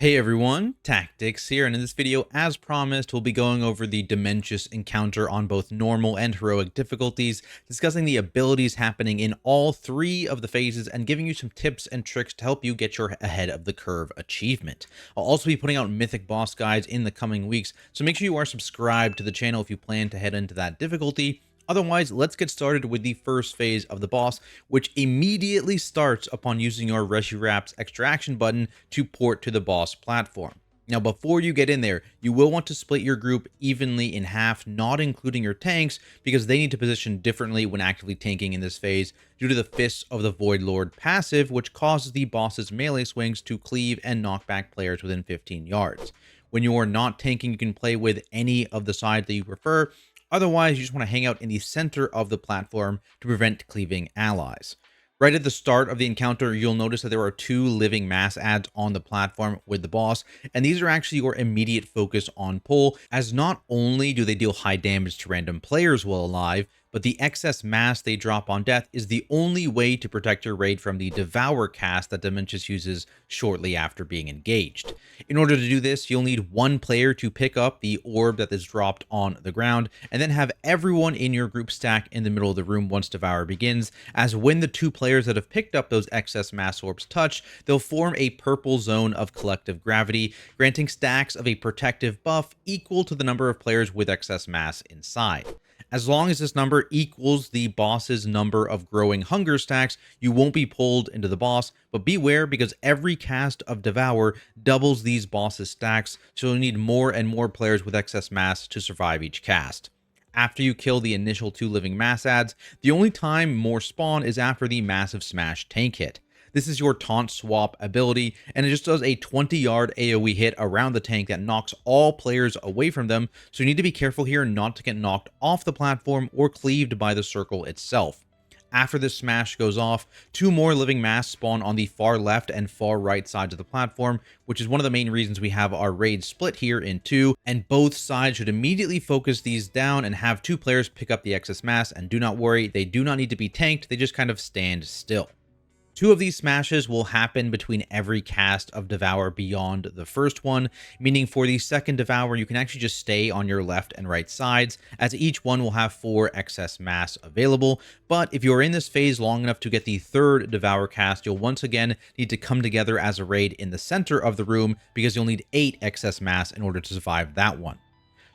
Hey everyone, Tactics here, and in this video, as promised, we'll be going over the Dimensius encounter on both normal and heroic difficulties, discussing the abilities happening in all three of the phases, and giving you some tips and tricks to help you get your ahead of the curve achievement. I'll also be putting out mythic boss guides in the coming weeks, so make sure you are subscribed to the channel if you plan to head into that difficulty. Otherwise, let's get started with the first phase of the boss, which immediately starts upon using your Reshiwrap's extraction button to port to the boss platform. Now, before you get in there, you will want to split your group evenly in half, not including your tanks, because they need to position differently when actively tanking in this phase due to the Fists of the Void Lord passive, which causes the boss's melee swings to cleave and knock back players within 15 yards. When you are not tanking, you can play with any of the sides that you prefer. Otherwise, you just want to hang out in the center of the platform to prevent cleaving allies. Right at the start of the encounter, you'll notice that there are two living mass adds on the platform with the boss, and these are actually your immediate focus on pull, as not only do they deal high damage to random players while alive, but the excess mass they drop on death is the only way to protect your raid from the Devour cast that Dimensius uses shortly after being engaged. In order to do this, you'll need one player to pick up the orb that is dropped on the ground, and then have everyone in your group stack in the middle of the room once Devour begins, as when the two players that have picked up those excess mass orbs touch, they'll form a purple zone of collective gravity, granting stacks of a protective buff equal to the number of players with excess mass inside. As long as this number equals the boss's number of growing hunger stacks, you won't be pulled into the boss, but beware because every cast of Devour doubles these boss's stacks, so you'll need more and more players with excess mass to survive each cast. After you kill the initial two living mass adds, the only time more spawn is after the massive smash tank hit. This is your taunt swap ability, and it just does a 20-yard AoE hit around the tank that knocks all players away from them, so you need to be careful here not to get knocked off the platform or cleaved by the circle itself. After this smash goes off, two more living mass spawn on the far left and far right sides of the platform, which is one of the main reasons we have our raid split here in two, and both sides should immediately focus these down and have two players pick up the excess mass, and do not worry, they do not need to be tanked, they just kind of stand still. Two of these smashes will happen between every cast of Devour beyond the first one, meaning for the second Devour, you can actually just stay on your left and right sides, as each one will have 4 excess mass available. But if you're in this phase long enough to get the third Devour cast, you'll once again need to come together as a raid in the center of the room, because you'll need 8 excess mass in order to survive that one.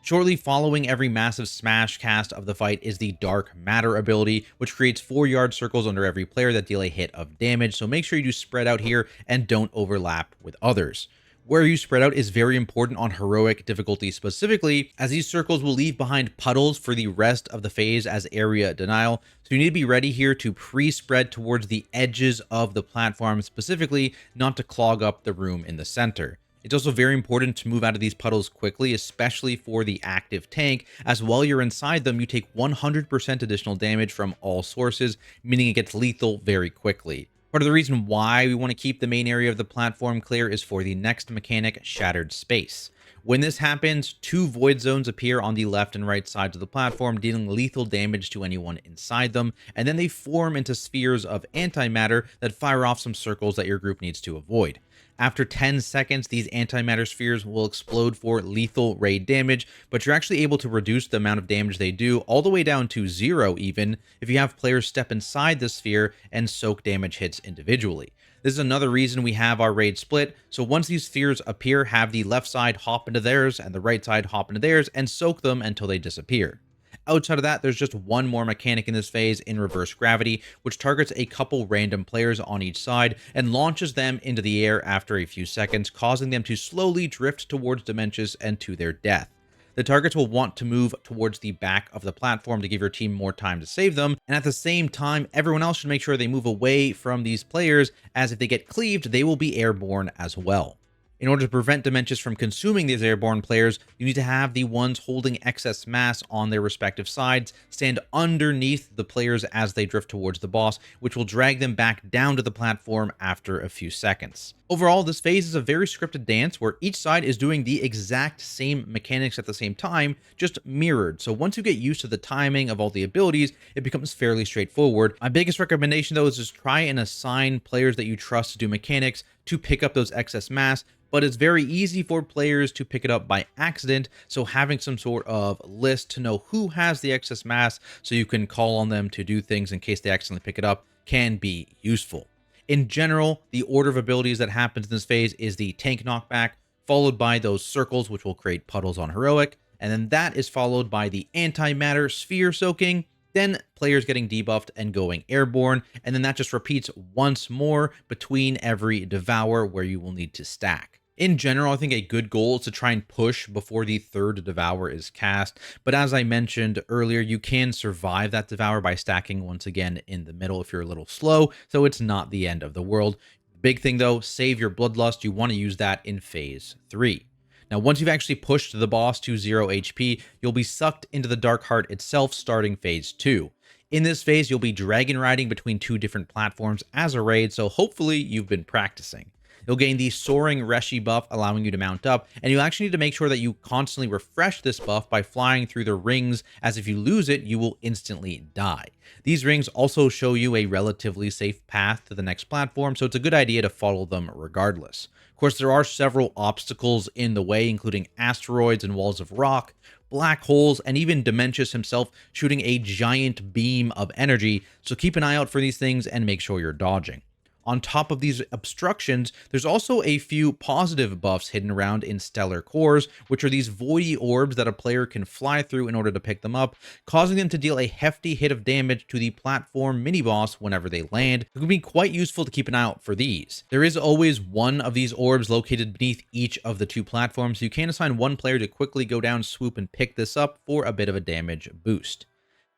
Shortly following every massive smash cast of the fight is the Dark Matter ability, which creates 4-yard circles under every player that deal a hit of damage, so make sure you do spread out here and don't overlap with others. Where you spread out is very important on heroic difficulty specifically, as these circles will leave behind puddles for the rest of the phase as area denial, so you need to be ready here to pre-spread towards the edges of the platform specifically, not to clog up the room in the center. It's also very important to move out of these puddles quickly, especially for the active tank, as while you're inside them, you take 100% additional damage from all sources, meaning it gets lethal very quickly. Part of the reason why we want to keep the main area of the platform clear is for the next mechanic, Shattered Space. When this happens, 2 void zones appear on the left and right sides of the platform, dealing lethal damage to anyone inside them, and then they form into spheres of antimatter that fire off some circles that your group needs to avoid. After 10 seconds, these antimatter spheres will explode for lethal raid damage, but you're actually able to reduce the amount of damage they do all the way down to 0 even if you have players step inside the sphere and soak damage hits individually. This is another reason we have our raid split, so once these spheres appear, have the left side hop into theirs and the right side hop into theirs and soak them until they disappear. Outside of that, there's just one more mechanic in this phase in reverse gravity, which targets a couple random players on each side and launches them into the air after a few seconds, causing them to slowly drift towards Dimensius and to their death. The targets will want to move towards the back of the platform to give your team more time to save them, and at the same time, everyone else should make sure they move away from these players, as if they get cleaved, they will be airborne as well. In order to prevent Dimensius from consuming these airborne players, you need to have the ones holding excess mass on their respective sides stand underneath the players as they drift towards the boss, which will drag them back down to the platform after a few seconds. Overall, this phase is a very scripted dance where each side is doing the exact same mechanics at the same time, just mirrored. So once you get used to the timing of all the abilities, it becomes fairly straightforward. My biggest recommendation though is just try and assign players that you trust to do mechanics to pick up those excess mass, but it's very easy for players to pick it up by accident, so having some sort of list to know who has the excess mass so you can call on them to do things in case they accidentally pick it up can be useful. In general, the order of abilities that happens in this phase is the tank knockback, followed by those circles, which will create puddles on heroic, and then that is followed by the antimatter sphere soaking, then players getting debuffed and going airborne, and then that just repeats once more between every devour where you will need to stack. In general, I think a good goal is to try and push before the third devour is cast, but as I mentioned earlier, you can survive that devour by stacking once again in the middle if you're a little slow, so it's not the end of the world. Big thing though, save your bloodlust. You want to use that in phase 3. Now, once you've actually pushed the boss to 0 HP, you'll be sucked into the Dark Heart itself starting phase 2. In this phase, you'll be dragon riding between 2 different platforms as a raid, so hopefully you've been practicing. You'll gain the Soaring Reshi buff, allowing you to mount up, and you actually need to make sure that you constantly refresh this buff by flying through the rings, as if you lose it, you will instantly die. These rings also show you a relatively safe path to the next platform, so it's a good idea to follow them regardless. Of course, there are several obstacles in the way, including asteroids and walls of rock, black holes, and even Dimensius himself shooting a giant beam of energy, so keep an eye out for these things and make sure you're dodging. On top of these obstructions, there's also a few positive buffs hidden around in stellar cores, which are these voidy orbs that a player can fly through in order to pick them up, causing them to deal a hefty hit of damage to the platform mini-boss whenever they land. It can be quite useful to keep an eye out for these. There is always one of these orbs located beneath each of the 2 platforms, so you can assign one player to quickly go down, swoop, and pick this up for a bit of a damage boost.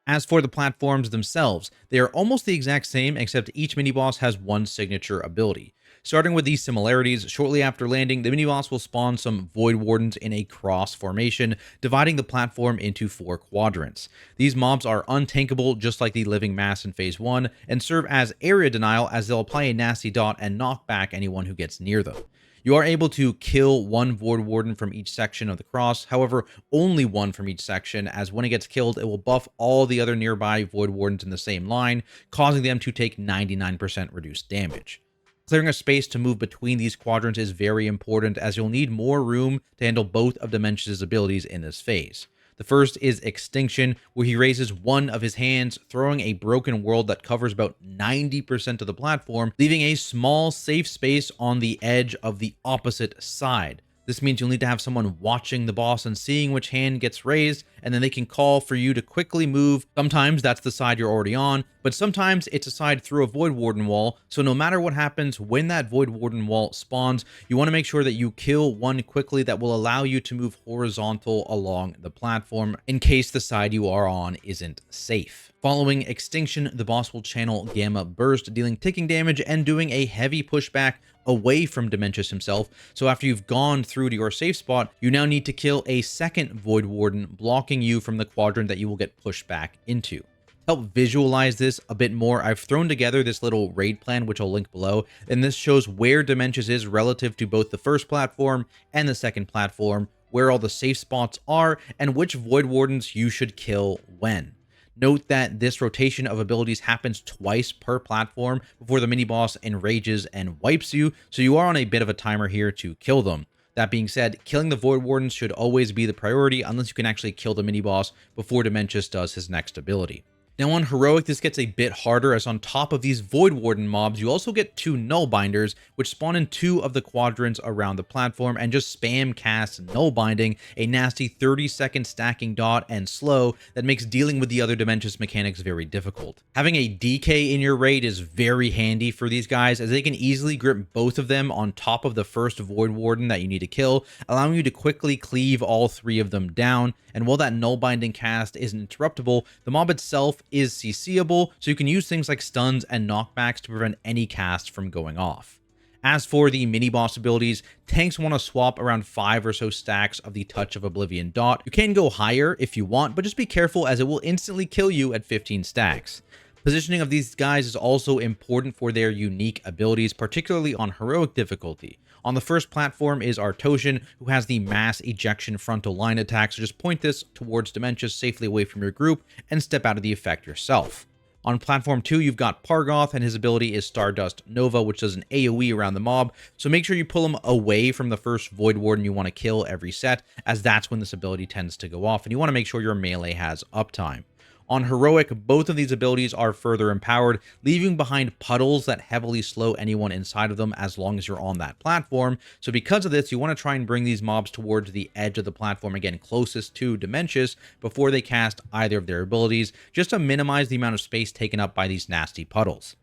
As for the platforms themselves, they are almost the exact same, except each mini-boss has one signature ability. Starting with these similarities, shortly after landing, the mini-boss will spawn some Void Wardens in a cross formation, dividing the platform into 4 quadrants. These mobs are untankable, just like the Living Mass in Phase 1, and serve as area denial, as they'll apply a nasty dot and knock back anyone who gets near them. You are able to kill one Void Warden from each section of the cross, however, only one from each section, as when it gets killed, it will buff all the other nearby Void Wardens in the same line, causing them to take 99% reduced damage. Clearing a space to move between these quadrants is very important, as you'll need more room to handle both of Dimensius' abilities in this phase. The first is Extinction, where he raises one of his hands, throwing a broken world that covers about 90% of the platform, leaving a small safe space on the edge of the opposite side. This means you'll need to have someone watching the boss and seeing which hand gets raised, and then they can call for you to quickly move. Sometimes that's the side you're already on, but sometimes it's a side through a Void Warden wall, so no matter what happens when that Void Warden wall spawns, you want to make sure that you kill one quickly that will allow you to move horizontal along the platform in case the side you are on isn't safe. Following Extinction, the boss will channel Gamma Burst, dealing ticking damage and doing a heavy pushback away from Dimensius himself. So after you've gone through to your safe spot, you now need to kill a second Void Warden, blocking you from the quadrant that you will get pushed back into. To help visualize this a bit more, I've thrown together this little raid plan, which I'll link below, and this shows where Dimensius is relative to both the first platform and the second platform, where all the safe spots are, and which Void Wardens you should kill when. Note that this rotation of abilities happens twice per platform before the mini-boss enrages and wipes you, so you are on a bit of a timer here to kill them. That being said, killing the Void Wardens should always be the priority unless you can actually kill the mini-boss before Dimensius does his next ability. Now on Heroic, this gets a bit harder, as on top of these Void Warden mobs, you also get 2 Nullbinders, which spawn in 2 of the quadrants around the platform and just spam cast Nullbinding, a nasty 30-second stacking dot and slow that makes dealing with the other Dimensius mechanics very difficult. Having a DK in your raid is very handy for these guys, as they can easily grip both of them on top of the first Void Warden that you need to kill, allowing you to quickly cleave all 3 of them down. And while that Nullbinding cast isn't interruptible, the mob itself is CCable, so you can use things like stuns and knockbacks to prevent any cast from going off. As for the mini-boss abilities, tanks want to swap around 5 or so stacks of the Touch of Oblivion dot. You can go higher if you want, but just be careful, as it will instantly kill you at 15 stacks. Positioning of these guys is also important for their unique abilities, particularly on Heroic difficulty. On the first platform is Artosian, who has the Mass Ejection frontal line attack, so just point this towards Dimensius safely away from your group and step out of the effect yourself. On platform 2, you've got Pargoth, and his ability is Stardust Nova, which does an AoE around the mob, so make sure you pull him away from the first Void Warden you want to kill every set, as that's when this ability tends to go off, and you want to make sure your melee has uptime. On Heroic, both of these abilities are further empowered, leaving behind puddles that heavily slow anyone inside of them as long as you're on that platform. So because of this, you want to try and bring these mobs towards the edge of the platform, again, closest to DIMENSIUS, before they cast either of their abilities, just to minimize the amount of space taken up by these nasty puddles.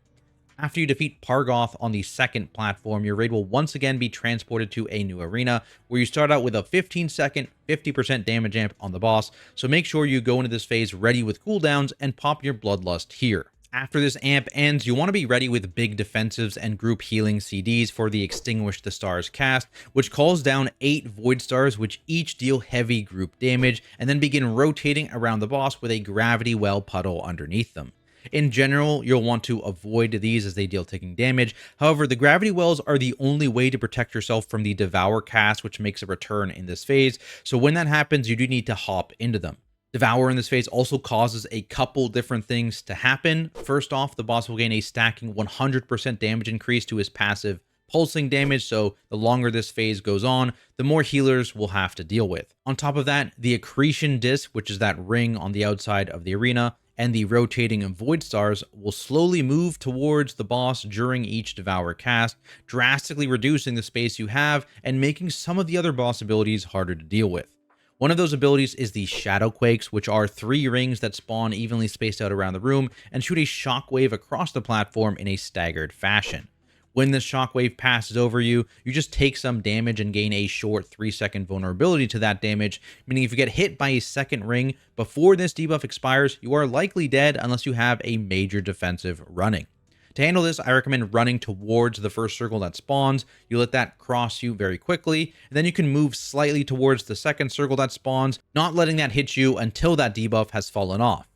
After you defeat Pargoth on the second platform, your raid will once again be transported to a new arena, where you start out with a 15-second, 50% damage amp on the boss, so make sure you go into this phase ready with cooldowns and pop your Bloodlust here. After this amp ends, you want to be ready with big defensives and group healing CDs for the Extinguish the Stars cast, which calls down 8 Void Stars, which each deal heavy group damage, and then begin rotating around the boss with a Gravity Well puddle underneath them. In general, you'll want to avoid these as they deal ticking damage. However, the Gravity Wells are the only way to protect yourself from the Devour cast, which makes a return in this phase, so when that happens, you do need to hop into them. Devour in this phase also causes a couple different things to happen. First off, the boss will gain a stacking 100% damage increase to his passive pulsing damage, so the longer this phase goes on, the more healers we'll have to deal with. On top of that, the Accretion Disc, which is that ring on the outside of the arena, and the rotating Void Stars will slowly move towards the boss during each Devour cast, drastically reducing the space you have and making some of the other boss abilities harder to deal with. One of those abilities is the Shadow Quakes, which are 3 rings that spawn evenly spaced out around the room and shoot a shockwave across the platform in a staggered fashion. When this shockwave passes over you, you just take some damage and gain a short 3-second vulnerability to that damage, meaning if you get hit by a second ring before this debuff expires, you are likely dead unless you have a major defensive running. To handle this, I recommend running towards the first circle that spawns. You let that cross you very quickly, and then you can move slightly towards the second circle that spawns, not letting that hit you until that debuff has fallen off.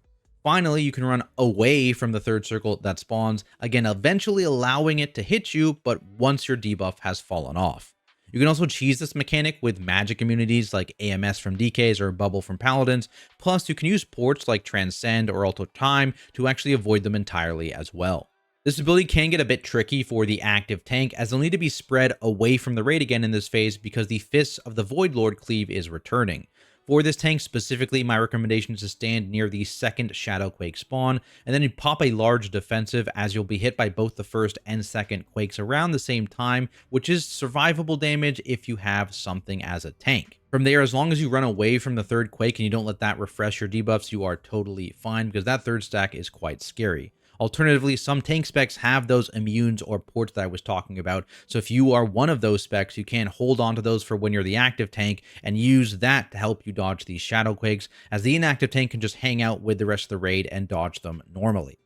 Finally, you can run away from the third circle that spawns, again eventually allowing it to hit you, but once your debuff has fallen off. You can also cheese this mechanic with magic immunities like AMS from DKs or Bubble from Paladins, plus you can use ports like Transcend or Alter Time to actually avoid them entirely as well. This ability can get a bit tricky for the active tank, as they'll need to be spread away from the raid again in this phase because the Fists of the Void Lord cleave is returning. For this tank specifically, my recommendation is to stand near the second Shadow Quake spawn, and then you pop a large defensive as you'll be hit by both the first and second Quakes around the same time, which is survivable damage if you have something as a tank. From there, as long as you run away from the third Quake and you don't let that refresh your debuffs, you are totally fine, because that third stack is quite scary. Alternatively, some tank specs have those immunes or ports that I was talking about, so if you are one of those specs, you can hold on to those for when you're the active tank and use that to help you dodge these Shadow Quakes, as the inactive tank can just hang out with the rest of the raid and dodge them normally.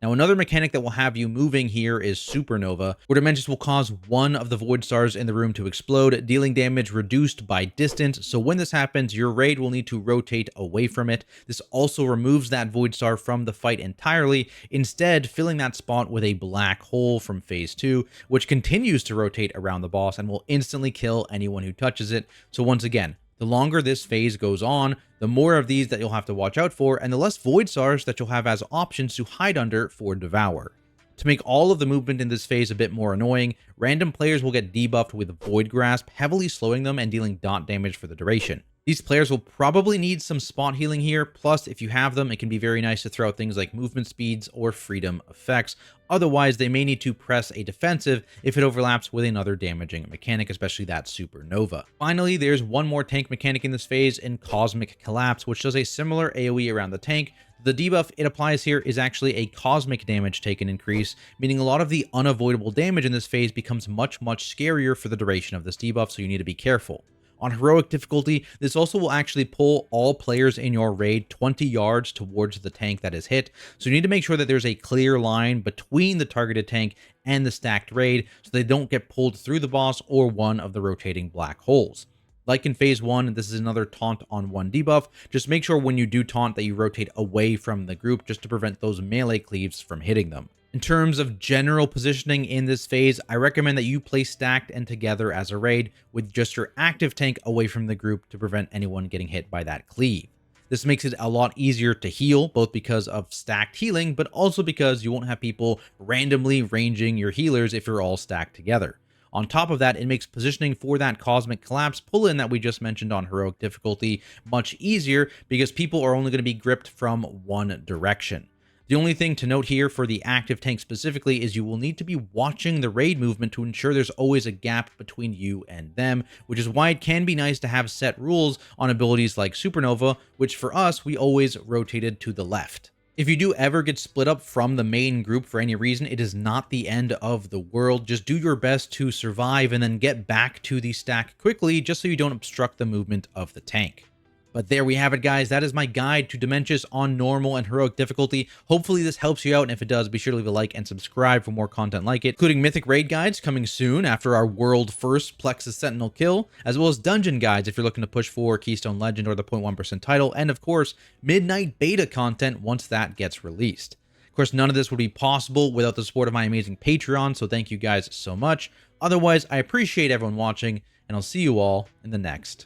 Now, another mechanic that will have you moving here is Supernova, where DIMENSIUS will cause one of the Void Stars in the room to explode, dealing damage reduced by distance. So when this happens, your raid will need to rotate away from it. This also removes that Void Star from the fight entirely, instead filling that spot with a black hole from phase 2, which continues to rotate around the boss and will instantly kill anyone who touches it. So once again, the longer this phase goes on, the more of these that you'll have to watch out for, and the less Void Stars that you'll have as options to hide under for Devour. To make all of the movement in this phase a bit more annoying, random players will get debuffed with Void Grasp, heavily slowing them and dealing dot damage for the duration. These players will probably need some spot healing here, plus if you have them, it can be very nice to throw out things like movement speeds or freedom effects. Otherwise, they may need to press a defensive if it overlaps with another damaging mechanic, especially that Supernova. Finally, there's one more tank mechanic in this phase in Cosmic Collapse, which does a similar AoE around the tank. The debuff it applies here is actually a cosmic damage taken increase, meaning a lot of the unavoidable damage in this phase becomes much scarier for the duration of this debuff, so you need to be careful. On heroic difficulty, this also will actually pull all players in your raid 20 yards towards the tank that is hit, so you need to make sure that there's a clear line between the targeted tank and the stacked raid so they don't get pulled through the boss or one of the rotating black holes. Like in phase 1, this is another taunt on 1 debuff. Just make sure when you do taunt that you rotate away from the group just to prevent those melee cleaves from hitting them. In terms of general positioning in this phase, I recommend that you play stacked and together as a raid with just your active tank away from the group to prevent anyone getting hit by that cleave. This makes it a lot easier to heal, both because of stacked healing, but also because you won't have people randomly ranging your healers if you're all stacked together. On top of that, it makes positioning for that Cosmic Collapse pull-in that we just mentioned on Heroic difficulty much easier because people are only going to be gripped from one direction. The only thing to note here for the active tank specifically is you will need to be watching the raid movement to ensure there's always a gap between you and them, which is why it can be nice to have set rules on abilities like Supernova, which for us, we always rotated to the left. If you do ever get split up from the main group for any reason, it is not the end of the world. Just do your best to survive and then get back to the stack quickly just so you don't obstruct the movement of the tank. But there we have it, guys. That is my guide to DIMENSIUS on normal and heroic difficulty. Hopefully this helps you out, and if it does, be sure to leave a like and subscribe for more content like it, including mythic raid guides coming soon after our world first Plexus Sentinel kill, as well as dungeon guides if you're looking to push for Keystone Legend or the 0.1% title, and of course, midnight beta content once that gets released. Of course, none of this would be possible without the support of my amazing Patreon, so thank you guys so much. Otherwise, I appreciate everyone watching, and I'll see you all in the next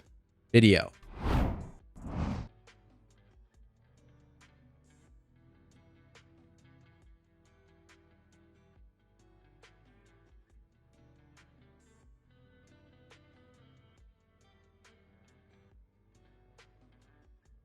video.